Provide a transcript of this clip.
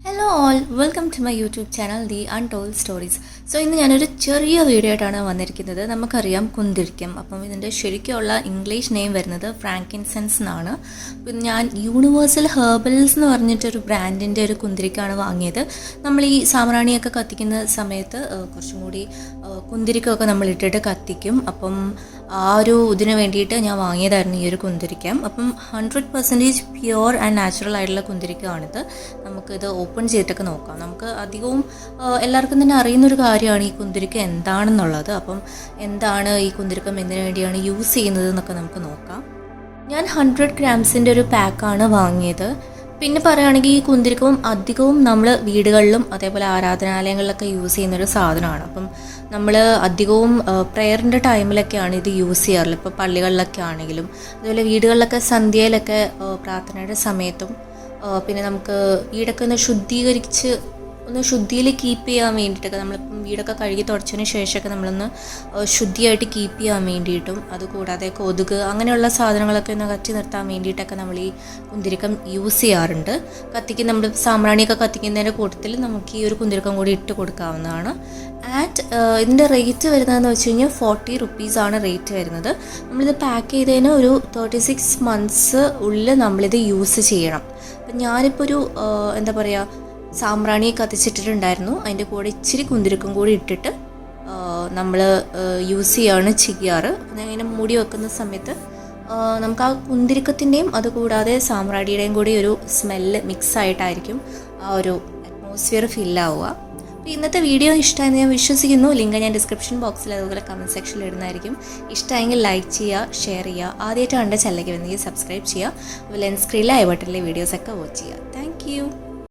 Hello all, welcome to my YouTube channel the untold stories. So ഇന്ന് ഞാനൊരു ചെറിയ video ആയിട്ടാണ് വന്നിരിക്കുന്നത്. നമുക്കറിയാം കുന്തിരിക്കം. അപ്പം ഇതിൻ്റെ ശരിക്കുള്ള ഇംഗ്ലീഷ് നെയിം വരുന്നത് ഫ്രാങ്കിൻസെൻസ് എന്നാണ്. അപ്പം ഞാൻ യൂണിവേഴ്സൽ ഹെർബൽസ് എന്ന് പറഞ്ഞിട്ടൊരു ബ്രാൻഡിൻ്റെ ഒരു കുന്തിരിക്കമാണ് വാങ്ങിയത്. നമ്മൾ ഈ സാമ്പ്രാണിയൊക്കെ കത്തിക്കുന്ന സമയത്ത് കുറച്ചും കൂടി കുന്തിരിക്കമൊക്കെ നമ്മൾ ഇട്ടിട്ട് കത്തിക്കും. അപ്പം ആ ഒരു ഇതിന് വേണ്ടിയിട്ട് ഞാൻ വാങ്ങിയതായിരുന്നു ഈ ഒരു കുന്തിരിക്കം. അപ്പം 100% പ്യുവർ ആൻഡ് നാച്ചുറൽ ആയിട്ടുള്ള കുന്തിരിക്കമാണിത്. നമുക്കിത് ഓപ്പൺ ചെയ്തിട്ടൊക്കെ നോക്കാം. നമുക്ക് അധികവും എല്ലാവർക്കും തന്നെ അറിയുന്നൊരു കാര്യമാണ് ഈ കുന്തിരിക്കം എന്താണെന്നുള്ളത്. അപ്പം എന്താണ് ഈ കുന്തിരിക്കം, എന്തിനു വേണ്ടിയാണ് യൂസ് ചെയ്യുന്നത് എന്നൊക്കെ നമുക്ക് നോക്കാം. ഞാൻ 100 ഗ്രാംസിൻ്റെ ഒരു പാക്കാണ് വാങ്ങിയത്. പിന്നെ പറയുകയാണെങ്കിൽ ഈ കുന്തിരിക്കവും അധികവും നമ്മൾ വീടുകളിലും അതേപോലെ ആരാധനാലയങ്ങളിലൊക്കെ യൂസ് ചെയ്യുന്നൊരു സാധനമാണ്. അപ്പം നമ്മൾ അധികവും പ്രെയറിൻ്റെ ടൈമിലൊക്കെയാണ് ഇത് യൂസ് ചെയ്യാറുള്ളത്. ഇപ്പോൾ പള്ളികളിലൊക്കെ ആണെങ്കിലും അതുപോലെ വീടുകളിലൊക്കെ സന്ധ്യയിലൊക്കെ പ്രാർത്ഥനയുടെ സമയത്തും പിന്നെ നമുക്ക് വീടൊക്കെ ഒന്ന് ശുദ്ധിയിൽ കീപ്പ് ചെയ്യാൻ വേണ്ടിയിട്ടൊക്കെ നമ്മളിപ്പം വീടൊക്കെ കഴുകി തുടച്ചതിന് ശേഷമൊക്കെ നമ്മളൊന്ന് ശുദ്ധിയായിട്ട് കീപ്പ് ചെയ്യാൻ വേണ്ടിയിട്ടും അതുകൂടാതെ കൊതുക് അങ്ങനെയുള്ള സാധനങ്ങളൊക്കെ ഒന്ന് കത്തി നിർത്താൻ വേണ്ടിയിട്ടൊക്കെ നമ്മൾ ഈ കുന്തിരിക്കം യൂസ് ചെയ്യാറുണ്ട്. നമ്മൾ സാമ്പ്രാണിയൊക്കെ കത്തിക്കുന്നതിൻ്റെ കൂട്ടത്തിൽ നമുക്ക് ഈ ഒരു കുന്തിരിക്കം കൂടി ഇട്ട് കൊടുക്കാവുന്നതാണ്. ആൻഡ് ഇതിൻ്റെ റേറ്റ് വരുന്നതെന്ന് വെച്ച് കഴിഞ്ഞാൽ 40 റുപ്പീസാണ് റേറ്റ് വരുന്നത്. നമ്മളിത് പാക്ക് ചെയ്തതിന് ഒരു 36 മന്ത്സ് ഉള്ളിൽ നമ്മളിത് യൂസ് ചെയ്യണം. അപ്പം ഞാനിപ്പോൾ ഒരു എന്താ പറയുക, സാമ്പ്രാണി കത്തിച്ചിട്ടിട്ടുണ്ടായിരുന്നു. അതിൻ്റെ കൂടെ ഇച്ചിരി കുന്തിരിക്കം കൂടി ഇട്ടിട്ട് നമ്മൾ യൂസ് ചെയ്യുകയാണ് ചെയ്യാറ്. അപ്പം ഞാൻ ഇങ്ങനെ മൂടി വെക്കുന്ന സമയത്ത് നമുക്ക് ആ കുന്തിരിക്കത്തിൻ്റെയും അതുകൂടാതെ സാമ്പ്രാണിയുടെയും കൂടി ഒരു സ്മെല്ല് മിക്സ് ആയിട്ടായിരിക്കും ആ ഒരു അറ്റ്മോസ്ഫിയർ ഫില്ലാവുക. അപ്പോൾ ഇന്നത്തെ വീഡിയോ ഇഷ്ടമായെന്ന് ഞാൻ വിശ്വസിക്കുന്നു. ലിങ്ക് ഞാൻ ഡിസ്ക്രിപ്ഷൻ ബോക്സിൽ അതുപോലെ കമൻറ്റ് സെക്ഷനിൽ ഇടുന്നതായിരിക്കും. ഇഷ്ടമായെങ്കിൽ ലൈക്ക് ചെയ്യുക, ഷെയർ ചെയ്യുക. ആദ്യമായിട്ട് കണ്ട ചാനലിലേക്ക് വന്നെങ്കിൽ സബ്സ്ക്രൈബ് ചെയ്യുക. അതുപോലെ സ്ക്രീനിലെ ഐ ബട്ടണിലെ വീഡിയോസൊക്കെ വാച്ച് ചെയ്യുക. Thank you.